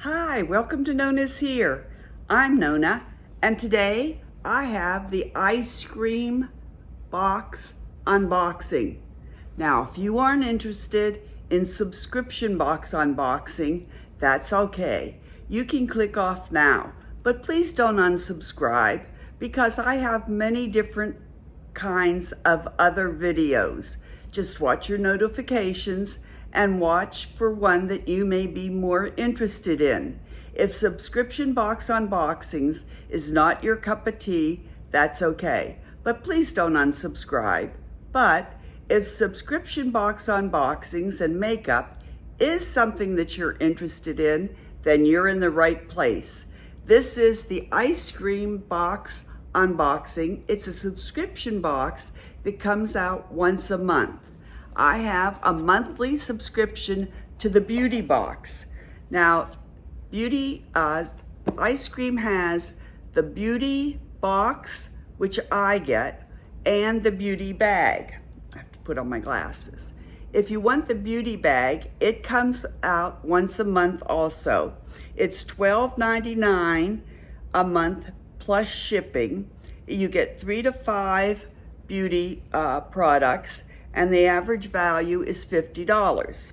Hi, welcome to NonnasHere. I'm Nonna, and today I have the Eyescream Box unboxing. Now, if you aren't interested in subscription box unboxing, that's okay. You can click off now, but please don't unsubscribe because I have many different kinds of other videos. Just watch your notifications and watch for one that you may be more interested in. If subscription box unboxings is not your cup of tea, that's okay. But please don't unsubscribe. But if subscription box unboxings and makeup is something that you're interested in, then you're in the right place. This is the Eyescream Box unboxing. It's a subscription box that comes out once a month. I have a monthly subscription to the Beauty Box. Now, Eyescream has the Beauty Box, which I get, and the Beauty Bag. I have to put on my glasses. If you want the Beauty Bag, it comes out once a month also. It's $12.99 a month plus shipping. You get 3 to 5 beauty products, and the average value is $50.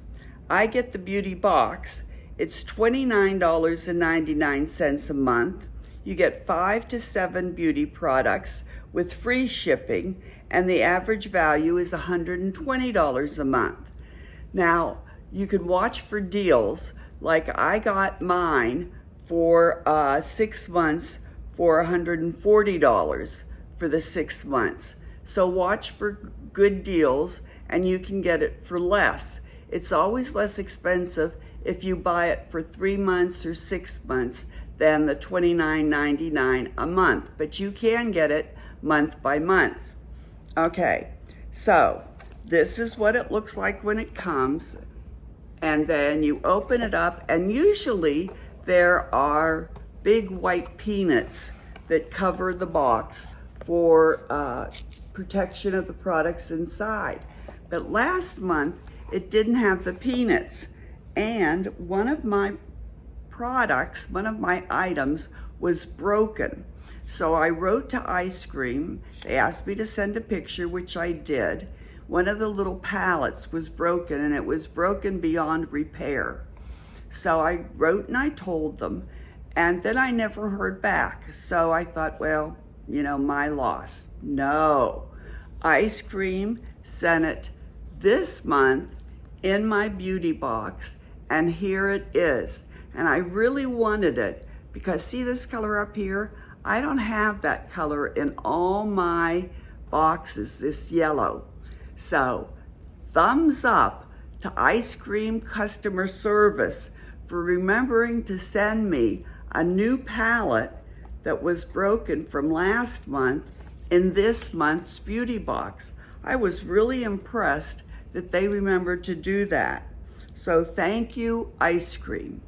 I get the Beauty Box. It's $29.99 a month. You get 5 to 7 beauty products with free shipping, and the average value is $120 a month. Now, you can watch for deals, like I got mine for 6 months for $140 for the 6 months. So watch for good deals and you can get it for less. It's always less expensive if you buy it for 3 months or 6 months than the $29.99 a month, but you can get it month by month. Okay, so this is what it looks like when it comes, and then you open it up, and usually there are big white peanuts that cover the box for protection of the products inside. But last month, it didn't have the peanuts. And one of my products, one of my items was broken. So I wrote to Eyescream. They asked me to send a picture, which I did. One of the little palettes was broken, and it was broken beyond repair. So I wrote and I told them, and then I never heard back. So I thought, well, my loss. No, Eyescream sent it this month in my beauty box, and here it is. And I really wanted it because see this color up here? I don't have that color in all my boxes, this yellow. So thumbs up to Eyescream customer service for remembering to send me a new palette that was broken from last month in this month's beauty box. I was really impressed that they remembered to do that. So thank you, Eyescream.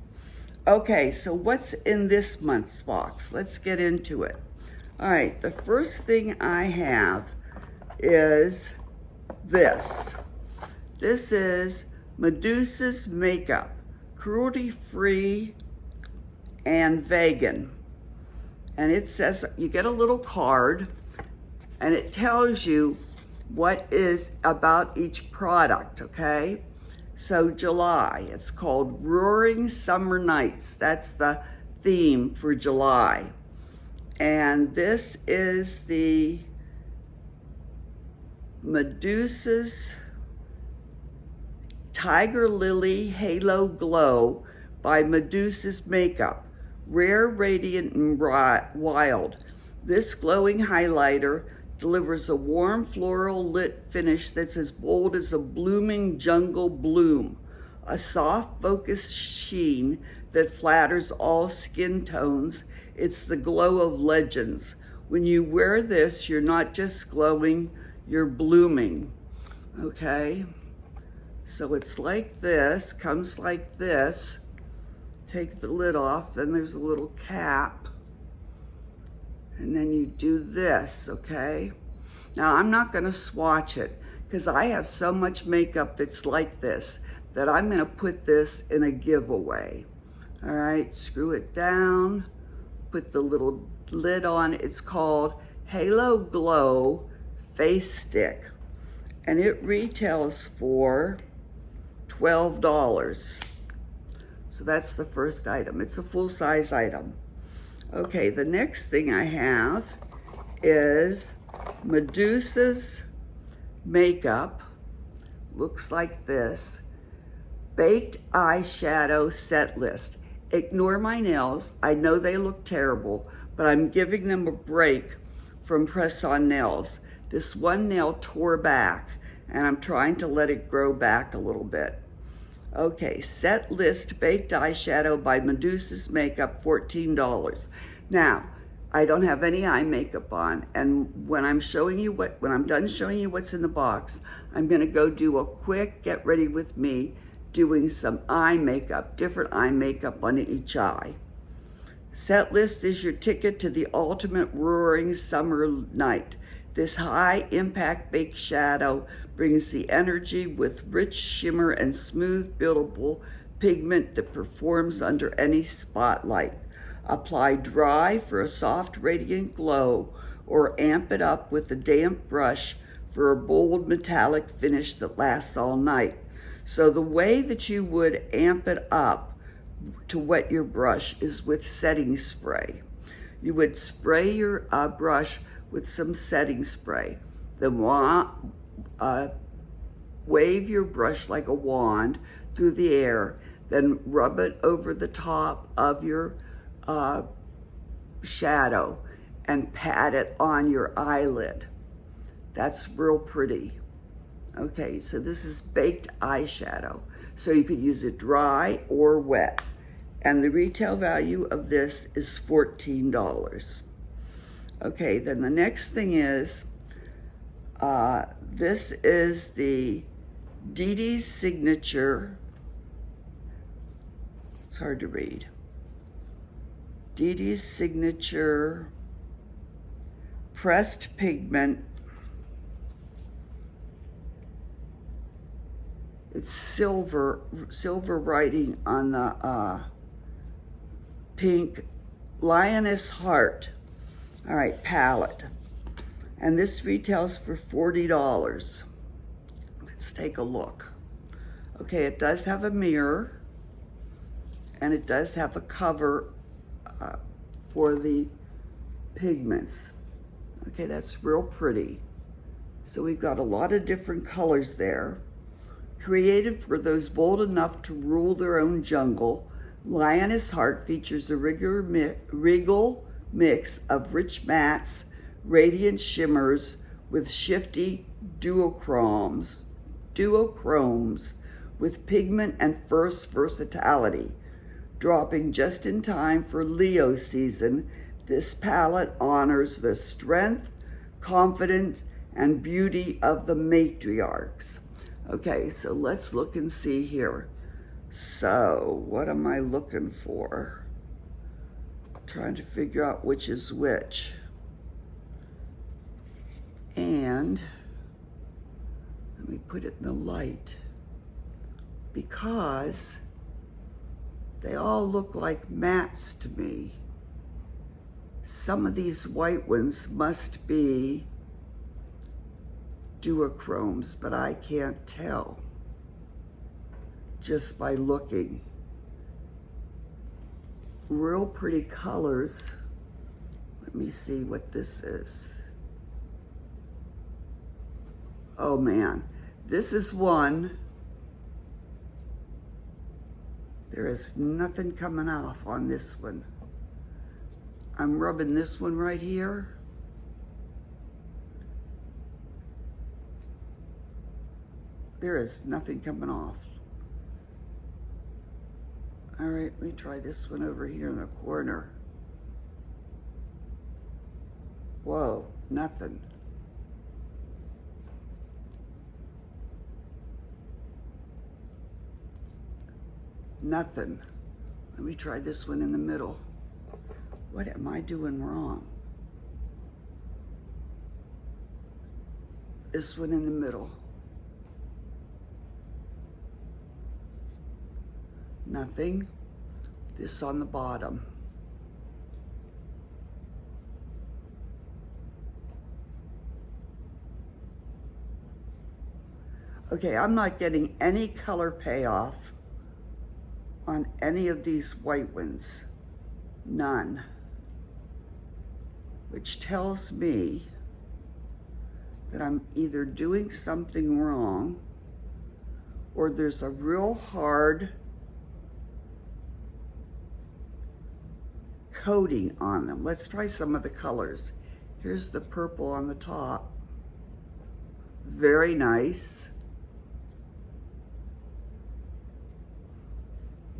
Okay, so what's in this month's box? Let's get into it. All right, the first thing I have is this. This is Medusa's Makeup, cruelty-free and vegan. And it says, you get a little card, and it tells you what is about each product, okay? So July, it's called Roaring Summer Nights. That's the theme for July. And this is the Medusa's Tiger Lily Halo Glow by Medusa's Makeup. Rare, radiant, and wild. This glowing highlighter delivers a warm floral lit finish that's as bold as a blooming jungle bloom. A soft focused sheen that flatters all skin tones. It's the glow of legends. When you wear this, you're not just glowing, you're blooming. Okay? So it's like this, comes like this. Take the lid off, then there's a little cap. And then you do this, okay? Now, I'm not gonna swatch it because I have so much makeup that's like this that I'm gonna put this in a giveaway, All right, screw it down, put the little lid on. It's called Halo Glow Face Stick, and it retails for $12. So that's the first item. It's a full-size item. Okay, the next thing I have is Medusa's makeup. Looks like this. Baked eyeshadow set list. Ignore my nails. I know they look terrible, but I'm giving them a break from press-on nails. This one nail tore back, and I'm trying to let it grow back a little bit. Okay, set list baked eyeshadow by Medusa's Makeup, $14. Now, I don't have any eye makeup on, and when I'm done showing you what's in the box, I'm gonna go do a quick get ready with me doing some eye makeup, different eye makeup on each eye. Set list is your ticket to the ultimate roaring summer night. This high impact baked shadow brings the energy with rich shimmer and smooth buildable pigment that performs under any spotlight. Apply dry for a soft radiant glow, or amp it up with a damp brush for a bold metallic finish that lasts all night. So the way that you would amp it up to wet your brush is with setting spray. You would spray your brush with some setting spray. Then wave your brush like a wand through the air, then rub it over the top of your shadow and pat it on your eyelid. That's real pretty. Okay, so this is baked eyeshadow. So you could use it dry or wet. And the retail value of this is $14. Okay, then the next thing is, this is the Dee Dee's Signature, it's hard to read, Dee Dee's Signature Pressed Pigment. It's silver writing on the pink lioness heart. All right, palette. And this retails for $40. Let's take a look. Okay, it does have a mirror, and it does have a cover for the pigments. Okay, that's real pretty. So we've got a lot of different colors there. Created for those bold enough to rule their own jungle, Lioness Heart features a regal mix of rich mattes, radiant shimmers with shifty duochromes with pigment and first versatility. Dropping just in time for Leo season, this palette honors the strength, confidence, and beauty of the matriarchs. Okay, so let's look and see here. So, what am I looking for? Trying to figure out which is which. And let me put it in the light, because they all look like mattes to me. Some of these white ones must be duochromes, but I can't tell just by looking. Real pretty colors. Let me see what this is. Oh man, this is one. There is nothing coming off on this one. I'm rubbing this one right here. There is nothing coming off. All right, let me try this one over here in the corner. Whoa, nothing. Nothing. Let me try this one in the middle. What am I doing wrong? This one in the middle. Nothing. this on the bottom. Okay, I'm not getting any color payoff on any of these white ones. None. Which tells me that I'm either doing something wrong or there's a real hard coating on them. Let's try some of the colors. Here's the purple on the top. Very nice.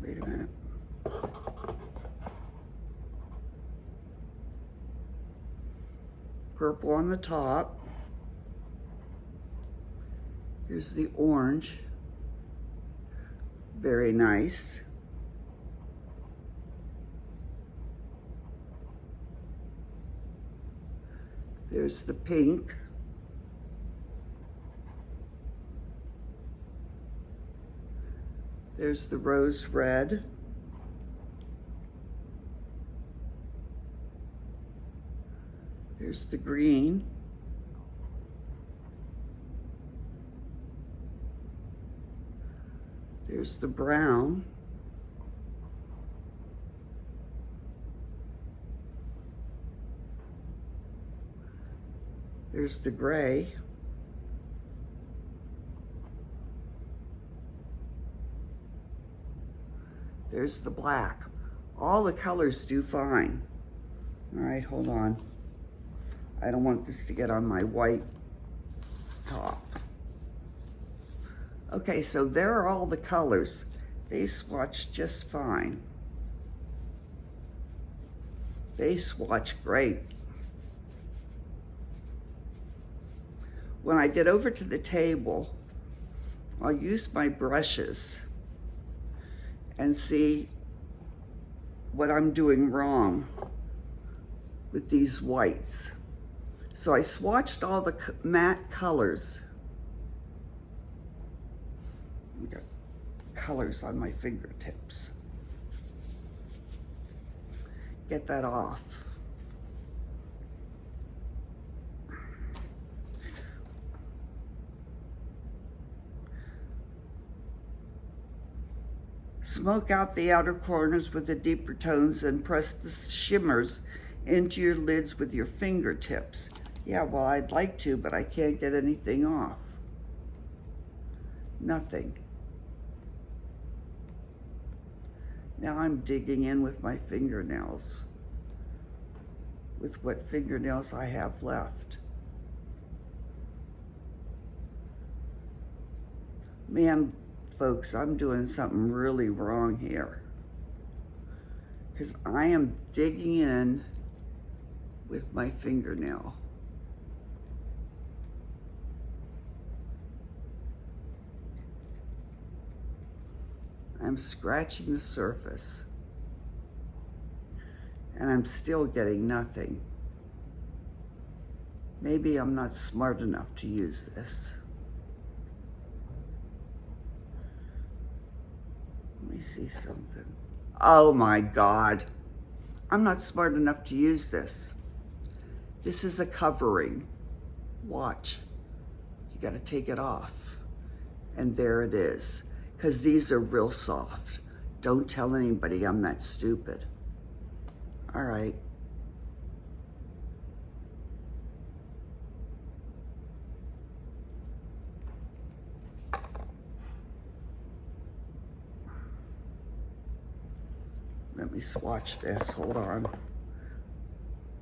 Wait a minute. Purple on the top. Here's the orange. Very nice. There's the pink. There's the rose red. There's the green. There's the brown. There's the gray. There's the black. All the colors do fine. All right, hold on. I don't want this to get on my white top. Okay, so there are all the colors. They swatch just fine. They swatch great. When I get over to the table, I'll use my brushes and see what I'm doing wrong with these whites. So I swatched all the matte colors. I got colors on my fingertips. Get that off. Smoke out the outer corners with the deeper tones and press the shimmers into your lids with your fingertips. Yeah, well, I'd like to, but I can't get anything off. Nothing. Now I'm digging in with my fingernails, with what fingernails I have left. Man, folks, I'm doing something really wrong here, because I am digging in with my fingernail. I'm scratching the surface, and I'm still getting nothing. Maybe I'm not smart enough to use this. Let me see something. Oh my God. I'm not smart enough to use this. This is a covering. Watch. You gotta take it off. And there it is. Because these are real soft. Don't tell anybody I'm that stupid. All right. Let me swatch this, hold on.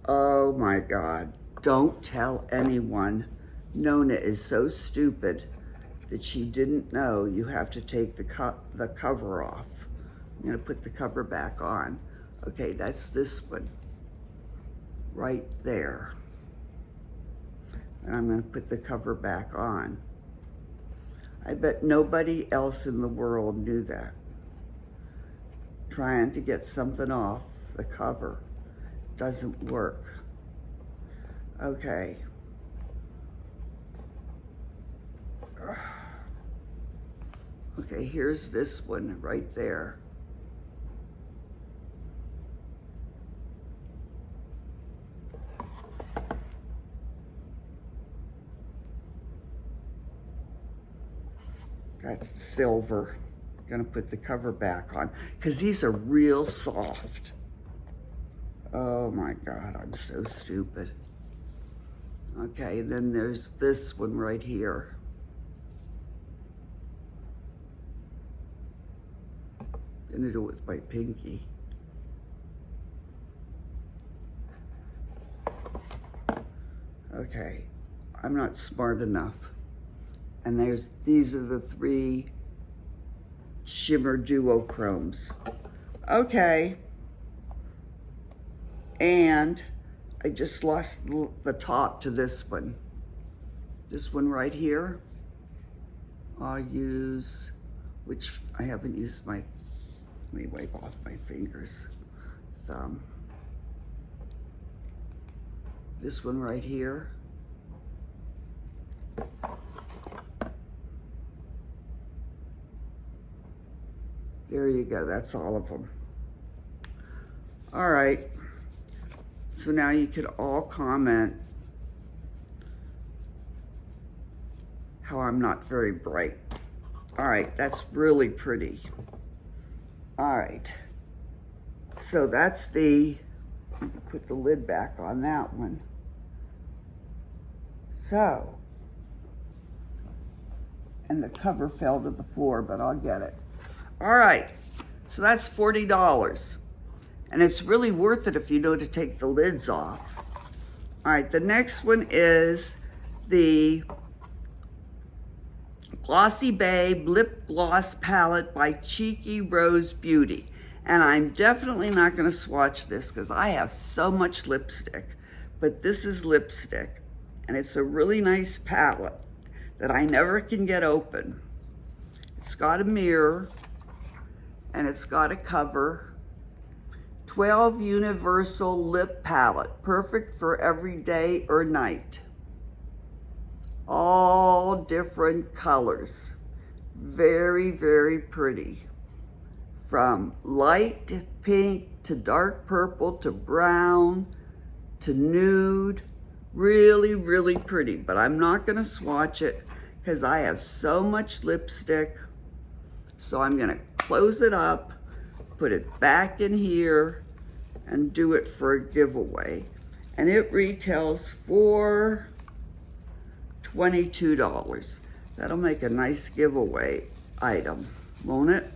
Oh my God, don't tell anyone. Nonna is so stupid that she didn't know you have to take the cover off. I'm gonna put the cover back on. Okay, that's this one, right there. And I'm gonna put the cover back on. I bet nobody else in the world knew that. Trying to get something off the cover doesn't work. Okay. Okay, here's this one right there. That's silver. Gonna put the cover back on because these are real soft. Oh my God, I'm so stupid. Okay, then there's this one right here. Gonna do it with my pinky. Okay, I'm not smart enough. And these are the 3 shimmer duochromes. Okay. And I just lost the top to this one. This one right here. I'll use, which I haven't used my, let me wipe off my fingers. Thumb. This one right here. There you go, that's all of them. All right, so now you could all comment how I'm not very bright. All right, that's really pretty. All right, so that's put the lid back on that one. So, and the cover fell to the floor, but I'll get it. All right, so that's $40. And it's really worth it if you know to take the lids off. All right, the next one is the Glossy Babe Lip Gloss Palette by Cheeky Rose Beauty. And I'm definitely not gonna swatch this because I have so much lipstick, but this is lipstick. And it's a really nice palette that I never can get open. It's got a mirror and it's got a cover. 12 Universal Lip Palette, perfect for every day or night. All different colors. Very, very pretty. From light pink to dark purple to brown to nude. Really, really pretty, but I'm not gonna swatch it because I have so much lipstick. So I'm gonna close it up, put it back in here, and do it for a giveaway. And it retails for $22. That'll make a nice giveaway item, won't it?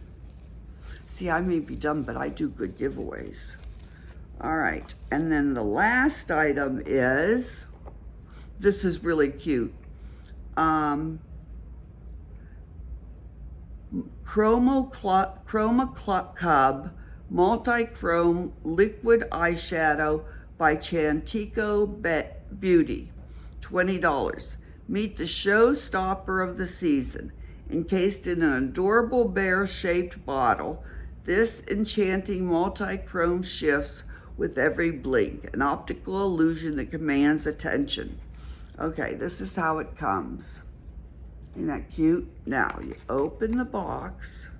See, I may be dumb, but I do good giveaways. All right, and then the last item is, this is really cute. Chroma Club Multi-Chrome Liquid Eyeshadow by Chantico Beauty, $20. Meet the showstopper of the season. Encased in an adorable bear-shaped bottle, this enchanting multi-chrome shifts with every blink, an optical illusion that commands attention. Okay, this is how it comes. Isn't that cute? Now, you open the box.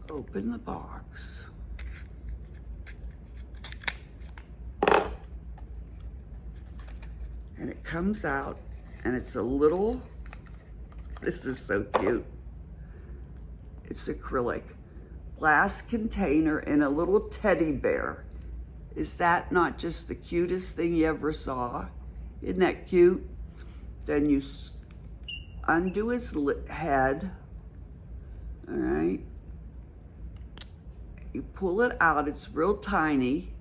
Open the box. And it comes out, and it's a little, this is so cute. It's acrylic. Glass container and a little teddy bear. Is that not just the cutest thing you ever saw? Isn't that cute? Then you undo his head, all right? You pull it out, it's real tiny.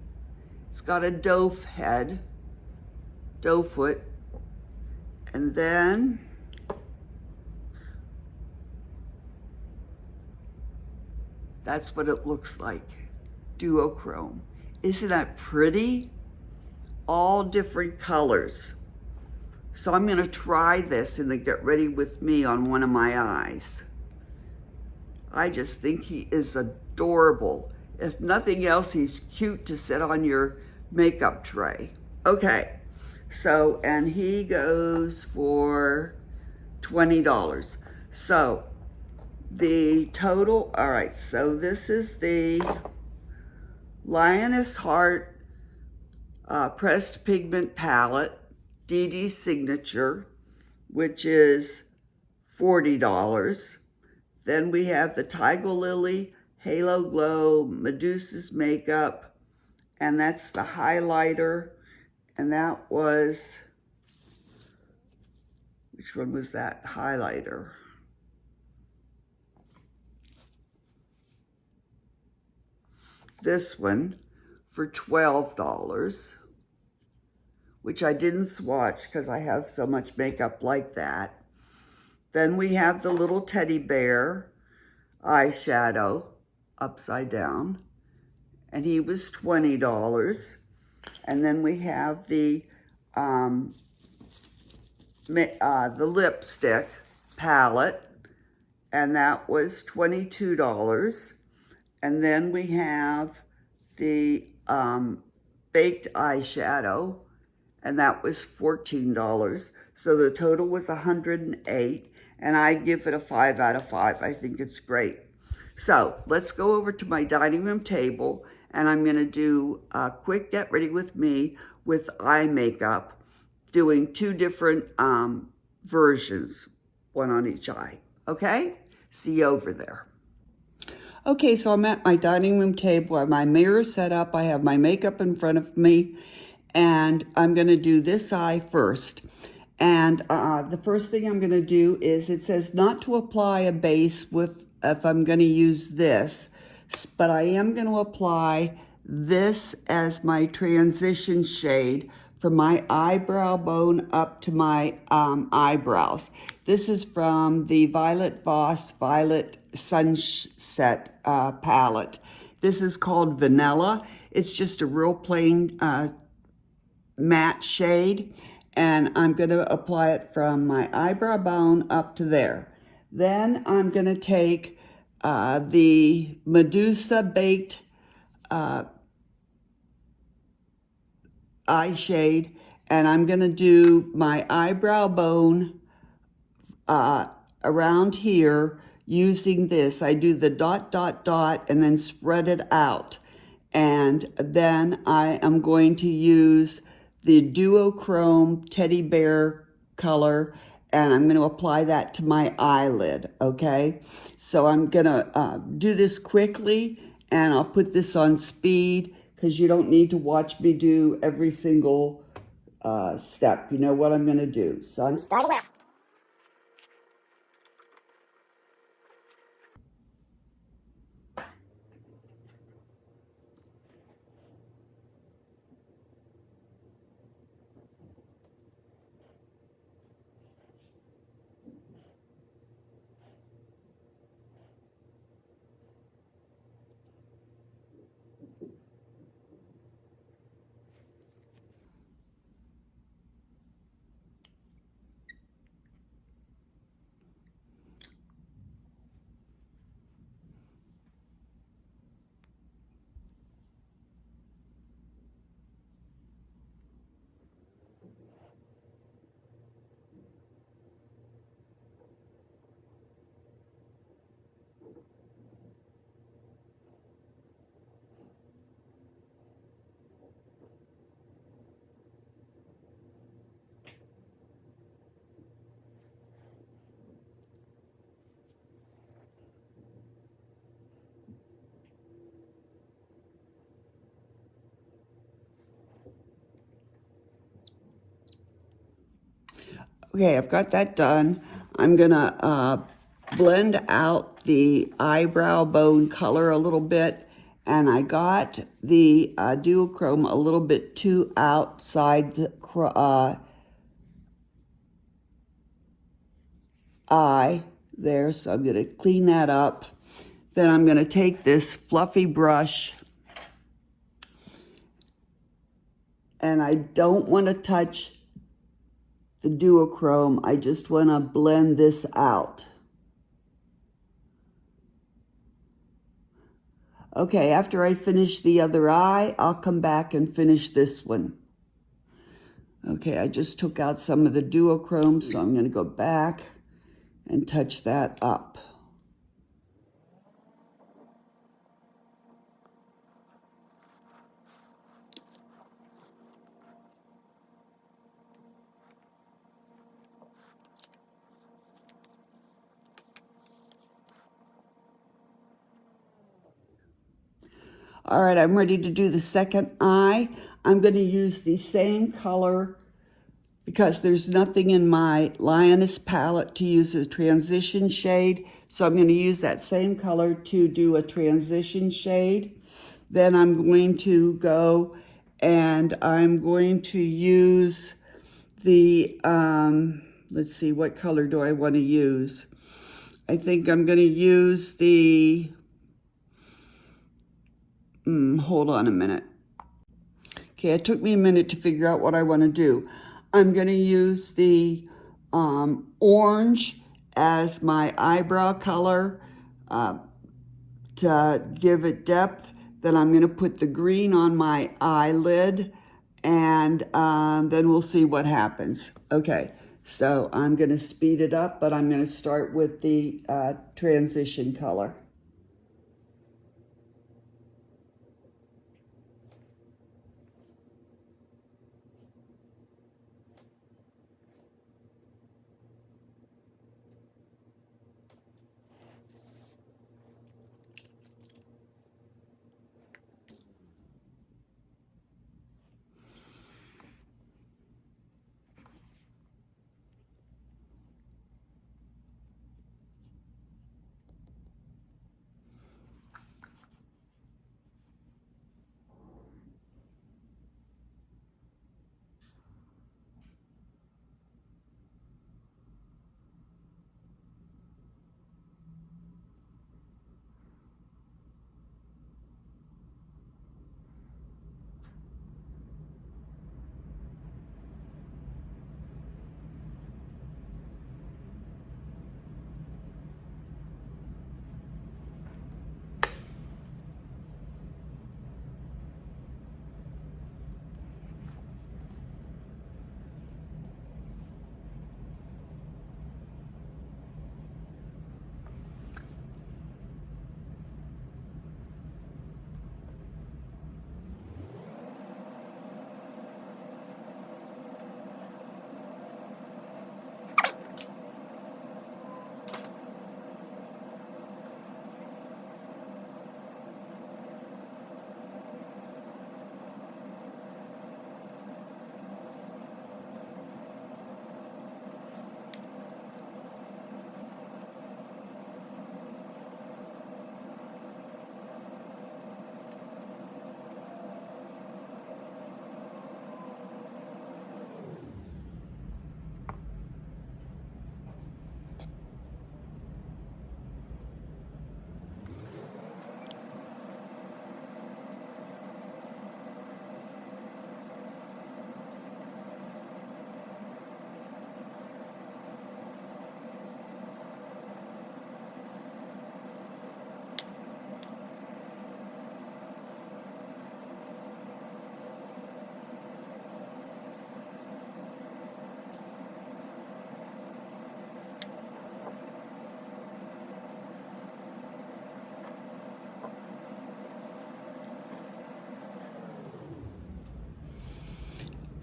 It's got a doe foot, and then that's what it looks like, duochrome. Isn't that pretty? All different colors. So I'm gonna try this in the Get Ready With Me on one of my eyes. I just think he is adorable. If nothing else, he's cute to sit on your makeup tray. Okay, so, and he goes for $20. So the total, all right, so this is the Lioness Heart Pressed Pigment Palette. DD Signature, which is $40. Then we have the Tiger Lily Halo Glow Medusa's Makeup, and that's the highlighter, and that was, which one was that highlighter? This one for $12, which I didn't swatch because I have so much makeup like that. Then we have the little teddy bear eyeshadow upside down, and he was $20. And then we have the lipstick palette, and that was $22. And then we have the baked eyeshadow, and that was $14. So the total was $108, and I give it a 5 out of 5. I think it's great. So let's go over to my dining room table, and I'm going to do a quick get ready with me with eye makeup, doing 2 different versions, one on each eye. Okay? See you over there. Okay, so I'm at my dining room table. I have my mirror set up. I have my makeup in front of me, and I'm going to do this eye first. And the first thing I'm going to do is, it says not to apply a base with if I'm going to use this, but I am going to apply this as my transition shade from my eyebrow bone up to my eyebrows. This is from the Violet Voss Violet Sunset palette. This is called Vanilla. It's just a real plain matte shade, and I'm going to apply it from my eyebrow bone up to there. Then I'm going to take the Medusa Baked eye shade, and I'm going to do my eyebrow bone around here using this. I do the dot, dot, dot, and then spread it out. And then I am going to use the duochrome teddy bear color, and I'm going to apply that to my eyelid, okay? So I'm going to do this quickly, and I'll put this on speed because you don't need to watch me do every single step. You know what I'm going to do. So I'm starting out. Okay, I've got that done. I'm gonna blend out the eyebrow bone color a little bit, and I got the duochrome a little bit too outside the eye there, so I'm gonna clean that up. Then I'm gonna take this fluffy brush, and I don't want to touch the duochrome. I just want to blend this out. Okay, after I finish the other eye, I'll come back and finish this one. Okay, I just took out some of the duochrome, so I'm going to go back and touch that up. All right, I'm ready to do the second eye. I'm going to use the same color because there's nothing in my Lioness palette to use a transition shade. So I'm going to use that same color to do a transition shade. Then I'm going to go and I'm going to use the, let's see, what color do I want to use? I think I'm going to use the, hold on a minute. Okay, it took me a minute to figure out what I want to do. I'm going to use the orange as my eyebrow color to give it depth. Then I'm going to put the green on my eyelid, and then we'll see what happens. Okay, so I'm going to speed it up, but I'm going to start with the transition color.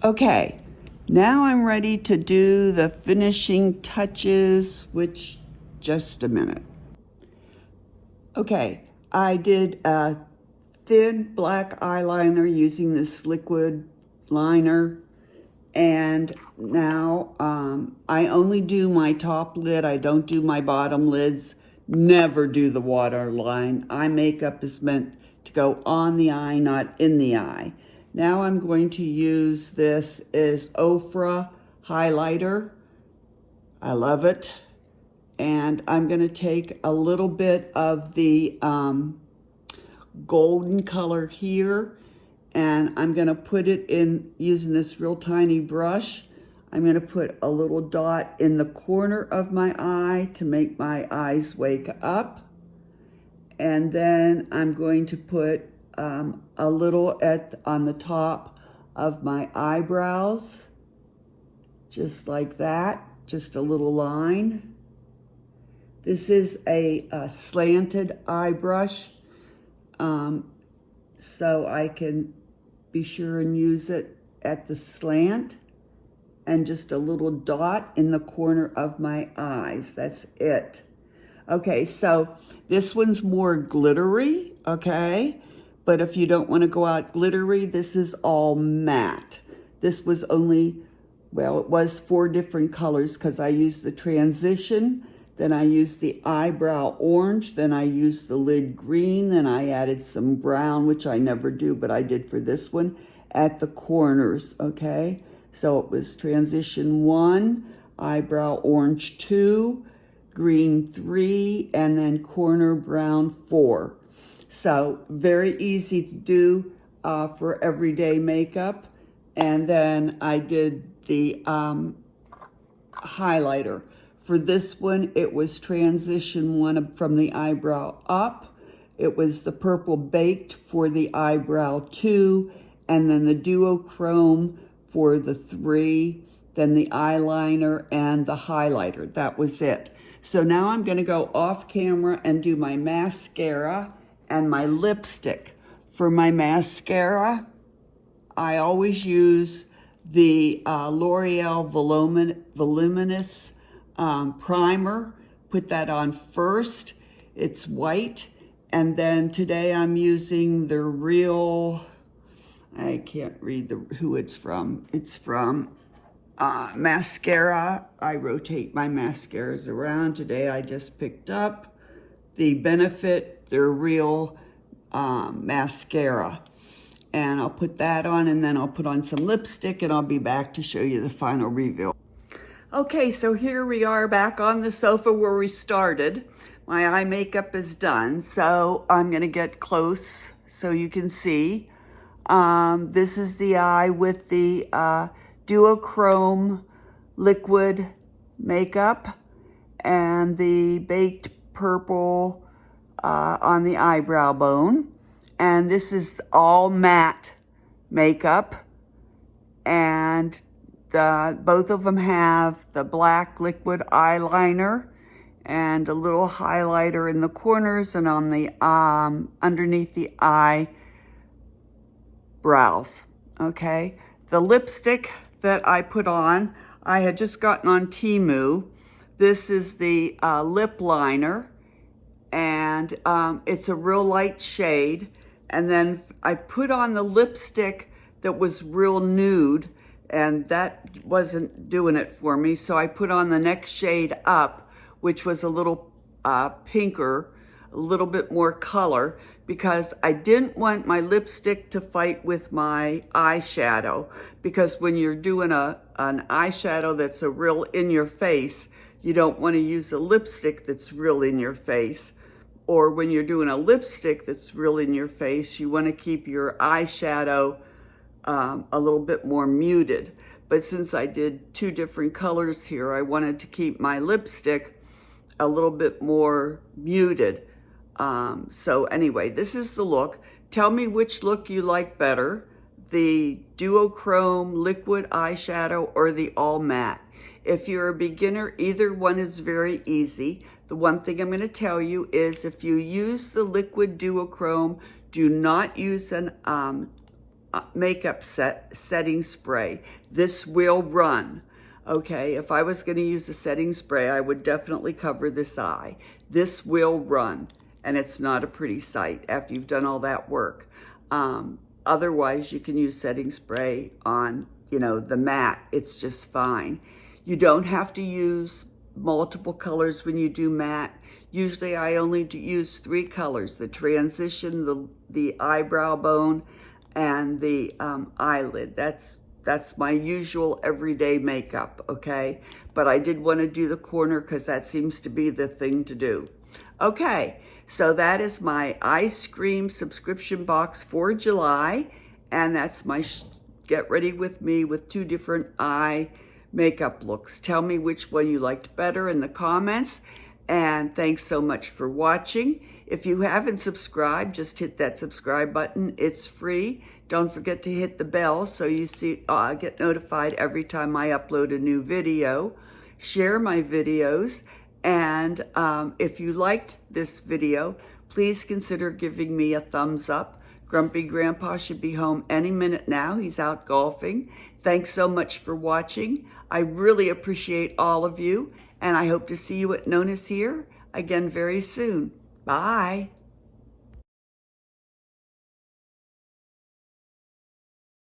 Okay, now I'm ready to do the finishing touches, which, just a minute. Okay, I did a thin black eyeliner using this liquid liner, and now I only do my top lid. I don't do my bottom lids. Never do the waterline. Eye makeup is meant to go on the eye, not in the eye. Now I'm going to use this is Ofra highlighter. I love it. And I'm going to take a little bit of the golden color here, and I'm going to put it in using this real tiny brush. I'm going to put a little dot in the corner of my eye to make my eyes wake up. And then I'm going to put a little on the top of my eyebrows, just like that, just a little line. This is a slanted eye brush, so I can be sure and use it at the slant, and just a little dot in the corner of my eyes. That's it. Okay, so this one's more glittery, okay? But if you don't want to go out glittery, this is all matte. This was only, well, it was 4 different colors because I used the transition, then I used the eyebrow orange, then I used the lid green, then I added some brown, which I never do, but I did for this one, at the corners, okay? So it was transition 1, eyebrow orange 2, green 3, and then corner brown 4. So very easy to do for everyday makeup. And then I did the highlighter. For this one, it was transition 1 from the eyebrow up. It was the purple baked for the eyebrow 2, and then the duochrome for the 3, then the eyeliner and the highlighter. That was it. So now I'm going to go off camera and do my mascara and my lipstick. For my mascara, I always use the L'Oreal Voluminous Primer. Put that on first. It's white. And then today I'm using the Real, I can't read who it's from. It's from mascara. I rotate my mascaras around. Today I just picked up the Benefit, their Real mascara. And I'll put that on, and then I'll put on some lipstick, and I'll be back to show you the final reveal. Okay, so here we are back on the sofa where we started. My eye makeup is done, so I'm gonna get close so you can see. This is the eye with the duochrome liquid makeup and the baked purple on the eyebrow bone. And this is all matte makeup. And both of them have the black liquid eyeliner and a little highlighter in the corners and on the underneath the eyebrows, okay? The lipstick that I put on, I had just gotten on Temu. This is the lip liner, and it's a real light shade. And then I put on the lipstick that was real nude, and that wasn't doing it for me. So I put on the next shade up, which was a little pinker, a little bit more color, because I didn't want my lipstick to fight with my eyeshadow. Because when you're doing an eyeshadow that's a real in your face, you don't want to use a lipstick that's real in your face. Or when you're doing a lipstick that's real in your face, you want to keep your eyeshadow a little bit more muted. But since I did 2 different colors here, I wanted to keep my lipstick a little bit more muted. So anyway, this is the look. Tell me which look you like better, the duochrome liquid eyeshadow or the all matte. If you're a beginner, either one is very easy. The one thing I'm going to tell you is if you use the liquid duochrome, do not use an makeup setting spray. This will run, okay? If I was going to use a setting spray, I would definitely cover this eye. This will run, and it's not a pretty sight after you've done all that work. Otherwise, you can use setting spray on, the matte. It's just fine. You don't have to use multiple colors when you do matte. Usually I only use 3 colors, the transition, the eyebrow bone, and the eyelid. That's my usual everyday makeup, okay? But I did want to do the corner because that seems to be the thing to do. Okay, so that is my Eyescream subscription box for July, and that's my Get Ready With Me with 2 different eye makeup looks. Tell me which one you liked better in the comments, and thanks so much for watching. If you haven't subscribed, just hit that subscribe button. It's free. Don't forget to hit the bell so you get notified every time I upload a new video. Share my videos, and if you liked this video, please consider giving me a thumbs up. Grumpy Grandpa should be home any minute now. He's out golfing. Thanks so much for watching. I really appreciate all of you, and I hope to see you at NonnasHere again very soon. Bye.